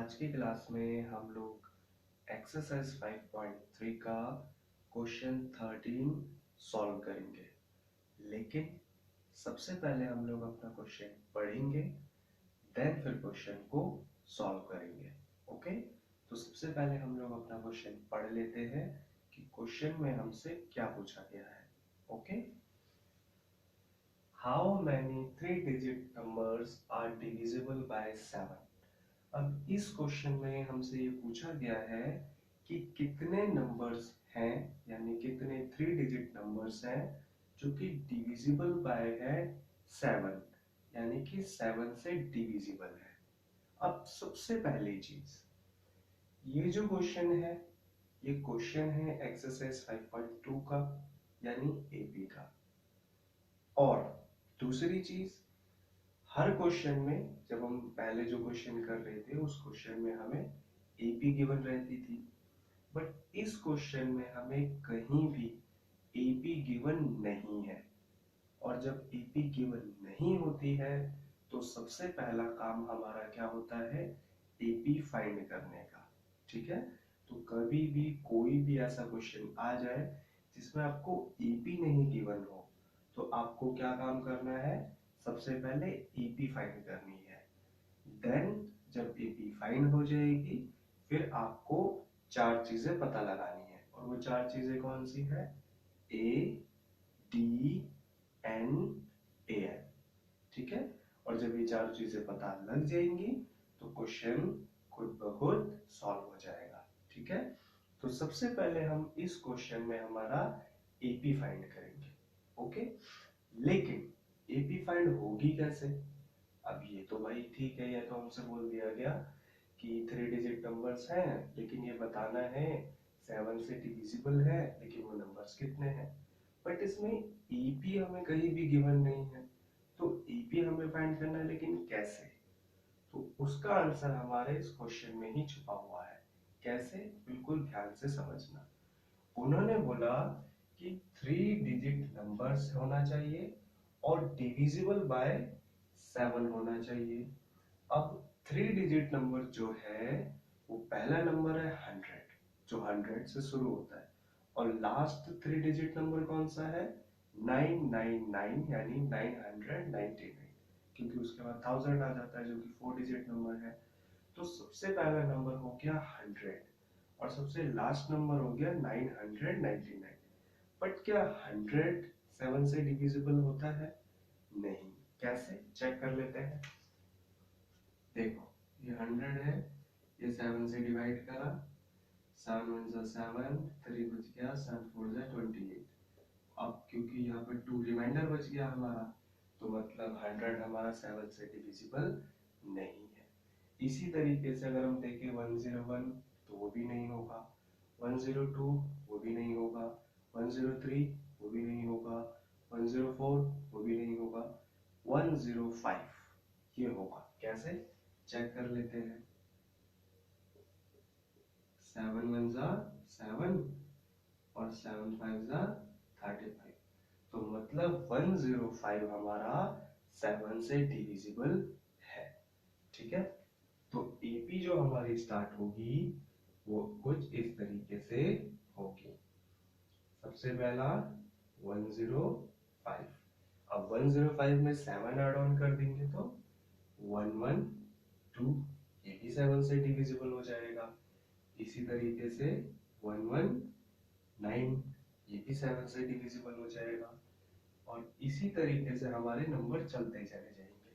आज की क्लास में हम लोग एक्सरसाइज 5.3 का क्वेश्चन 13 सॉल्व करेंगे। लेकिन सबसे पहले हम लोग अपना क्वेश्चन पढ़ेंगे, देन फिर क्वेश्चन को सॉल्व करेंगे। ओके, तो सबसे पहले हम लोग अपना क्वेश्चन पढ़ लेते हैं कि क्वेश्चन में हमसे क्या पूछा गया है। Okay, how many 3 digit numbers are divisible by 7। अब इस क्वेश्चन में हमसे ये पूछा गया है कि कितने नंबर्स हैं, यानी कितने 3 डिजिट नंबर्स हैं जो कि डिविजिबल बाय है 7, यानी कि 7 से डिविजिबल है। अब सबसे पहली चीज, ये जो क्वेश्चन है ये क्वेश्चन है एक्सरसाइज 5.2 का, यानी एपी का। और दूसरी चीज, हर क्वेश्चन में जब हम पहले जो क्वेश्चन कर रहे थे उस क्वेश्चन में हमें एपी गिवन रहती थी, बट इस क्वेश्चन में हमें कहीं भी एपी गिवन नहीं है। और जब एपी गिवन नहीं होती है तो सबसे पहला काम हमारा क्या होता है, एपी फाइंड करने का। ठीक है, तो कभी भी कोई भी ऐसा क्वेश्चन आ जाए जिसमें आपको एपी नहीं गिवन हो तो आपको क्या काम करना है, सबसे पहले एपी फाइंड करनी है। देन जब एपी फाइंड हो जाएगी फिर आपको 4 चीजें पता लगानी है, और वो 4 चीजें कौन सी है, A D N A N. ठीक है, और जब ये 4 चीजें पता लग जाएंगी तो क्वेश्चन खुद ब खुद सॉल्व हो जाएगा। ठीक है, तो सबसे पहले हम इस क्वेश्चन में हमारा एपी फाइंड करेंगे। ओके, लेकिन एपी फाइंड होगी कैसे। अब ये तो भाई ठीक है, ये तो हमसे बोल दिया गया कि 3 डिजिट नंबर्स हैं, लेकिन ये बताना है 7 से डिविजिबल है, लेकिन वो नंबर्स कितने हैं। बट इसमें ईपी हमें कहीं भी गिवन नहीं है, तो ईपी हमें फाइंड करना है, लेकिन कैसे। तो उसका आंसर हमारे इस क्वेश्चन में ही छुपा हुआ है। कैसे, बिल्कुल ध्यान से समझना। उन्होंने बोला कि 3 डिजिट नंबर्स होना चाहिए और डिविजिबल बाय 7 होना चाहिए। अब 3 डिजिट नंबर जो है वो पहला नंबर है 100, जो 100 से शुरू होता है, और लास्ट 3 डिजिट नंबर कौन सा है, 999, यानी 999, क्योंकि उसके बाद 1000 आ जाता है जो कि 4 डिजिट नंबर है। तो सबसे पहला नंबर हो गया 100 और सबसे लास्ट नंबर हो गया 999। बट क्या 100 7 से डिविजिबल होता है, नहीं। कैसे, चेक कर लेते हैं। देखो, ये 100 है, ये 7 से डिवाइड करा, 7 1 जा 7, 3 बच गया, 7 4 जा 28। अब क्योंकि यहाँ पे 2 रिमाइंडर बच गया हमारा, तो मतलब 100 हमारा 7 से डिविजिबल नहीं है। इसी तरीके से अगर हम देखें 101 तो वो भी नहीं होगा, 102 वो भी नहीं होगा, 103 वो भी नहीं होगा, 104 वो भी नहीं होगा, 105 ये होगा। कैसे, चेक कर लेते हैं। 7 1 जा 7 और 7 5 जा 35, तो मतलब 105 हमारा 7 से डिविजिबल है। ठीक है, तो एपी जो हमारी स्टार्ट होगी वो कुछ इस तरीके से होगी। सबसे पहला 105, अब 105 में 7 ऐड ऑन कर देंगे तो 112, ये भी 7 से डिविजिबल हो जाएगा। इसी तरीके से 119, ये भी 7 से डिविजिबल हो जाएगा। और इसी तरीके से हमारे नंबर चलते चले जाएंगे,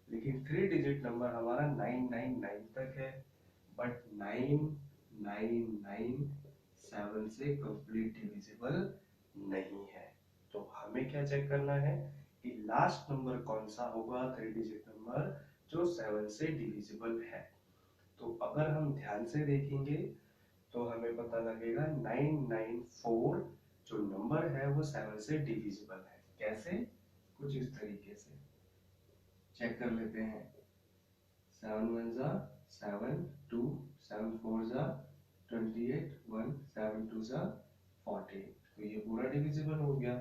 लेकिन 3 डिजिट नंबर हमारा 999 तक है, बट 999 7 से कंप्लीट डिविजिबल नहीं है। तो हमें क्या चेक करना है कि लास्ट नंबर कौन सा होगा 3 डिजिट नंबर जो 7 से डिविजिबल है। तो अगर हम ध्यान से देखेंगे तो हमें पता लगेगा 994 जो नंबर है वो 7 से डिविजिबल है। कैसे, कुछ इस तरीके से चेक कर लेते हैं। 7 1 जा 7, 2 7 4 जा 28, 1 7 2 जा 48, तो ये पूरा डिविजिबल हो गया,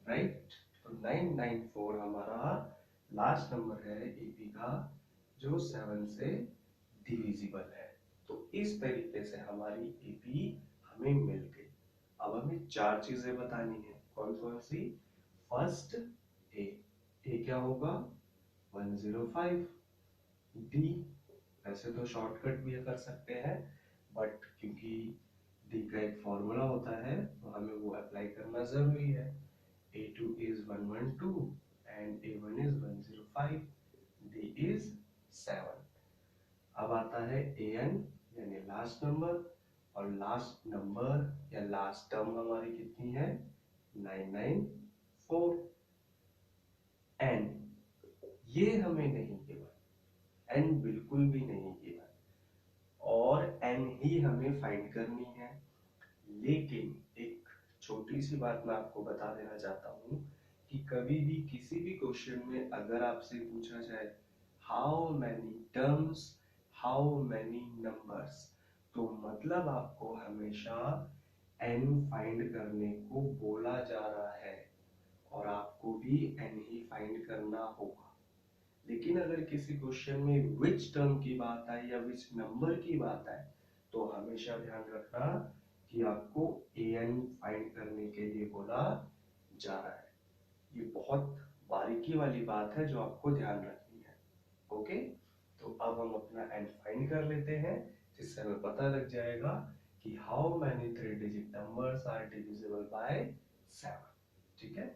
राइट। तो 994 हमारा लास्ट नंबर है एपी का जो 7 से डिविजिबल डिविजिबल है। तो इस तरीके से हमारी एपी हमें मिल गई। अब हमें चार चीजें बतानी है। कौन कौन सी? फर्स्ट, ए क्या होगा? 105। डी, वैसे तो शॉर्टकट भी कर सकते हैं, बट क्योंकि डी का एक फॉर्मूला होता है तो हमें वो अप्लाई करना जरूरी है। A2 is 112 and A1 is 105, D is 7। अब आता है AN यानी लास्ट नंबर, और लास्ट नंबर या लास्ट टर्म हमारी कितनी है? 994। N, ये हमें नहीं गिवन, N बिल्कुल भी नहीं गिवन, और N ही हमें फाइंड करनी है। लेकिन एक छोटी सी बात मैं आपको बता देना चाहता हूँ कि कभी भी किसी भी क्वेश्चन में अगर आपसे पूछा जाए how many terms, how many numbers, तो मतलब आपको हमेशा n फाइंड करने को बोला जा रहा है और आपको भी n ही फाइंड करना होगा। लेकिन अगर किसी क्वेश्चन में विच टर्म की बात आए या विच नंबर की बात आए तो हमेशा ध्यान रखना कि आपको an फाइंड करने के लिए बोला जा रहा है। ये बहुत बारीकी वाली बात है जो आपको ध्यान रखनी है। ओके, तो अब हम अपना n फाइंड कर लेते हैं, जिससे हमें पता लग जाएगा कि how many 3 digit numbers are divisible by 7। ठीक है,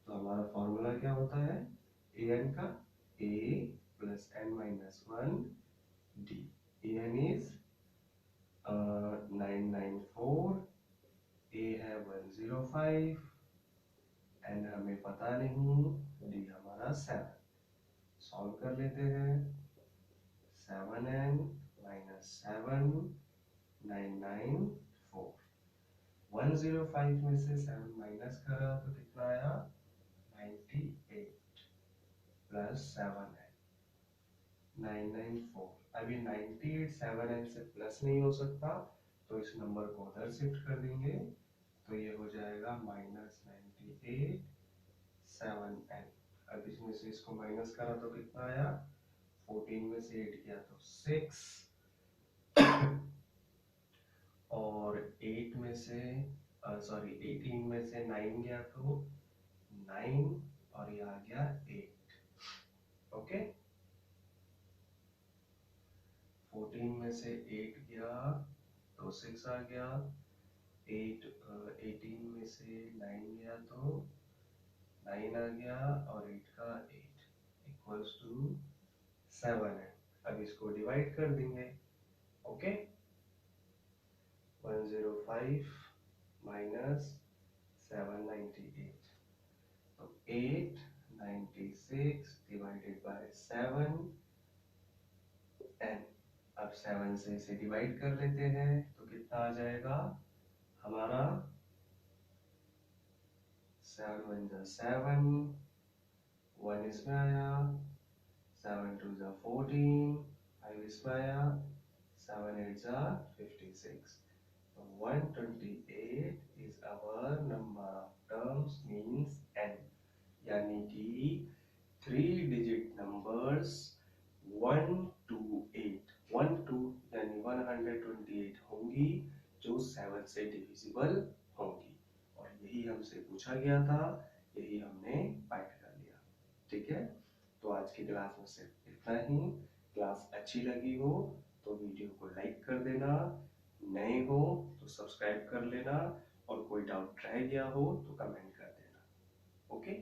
तो हमारा फॉर्मूला क्या होता है an का? a plus n minus 1 d। an is 994, a है 105, n हमें पता नहीं, d हमारा 7। सॉल्व कर लेते हैं। 7n minus 7, 994। 105 में से 7 माइनस करा तो कितना आया? 98 प्लस 7 है 994। अभी 98 7n से प्लस नहीं हो सकता, तो इस नंबर को उधर शिफ्ट कर देंगे, तो ये हो जाएगा -98 7n। अब इसमें से इसको माइनस करा तो कितना आया? 14 में से 8 गया तो 6, और 8 में से 18 में से 9 गया तो 9, और ये आ गया 8। ओके, 14 में से 8 गया तो 6 आ गया, 18 में से 9 गया तो 9 आ गया, और 8 का 8 इक्वल्स टू 7 है। अब इसको डिवाइड कर देंगे। ओके, 105 माइनस 798, तो 896 डिवाइडेड बाय 7 n। अब 7 से इसे डिवाइड कर लेते हैं तो कितना आ जाएगा हमारा? 7 1 जा 7, 1 इसमें आया, 7 2 जा 14, 5 इसमें आया, 7 8 जा 56। So 128 is our number of terms, means n। यानी कि 3 डिजिट नंबर्स 1 to 8, 1 to यानी 128 होंगी जो 7 से डिविजिबल होंगी, और यही हमसे पूछा गया था, यही हमने फाइंड कर लिया। ठीक है, तो आज की क्लास में सिर्फ इतना ही। क्लास अच्छी लगी हो तो वीडियो को लाइक कर देना, नए हो तो सब्सक्राइब कर लेना, और कोई डाउट रह गया हो तो कमेंट कर देना। ओके।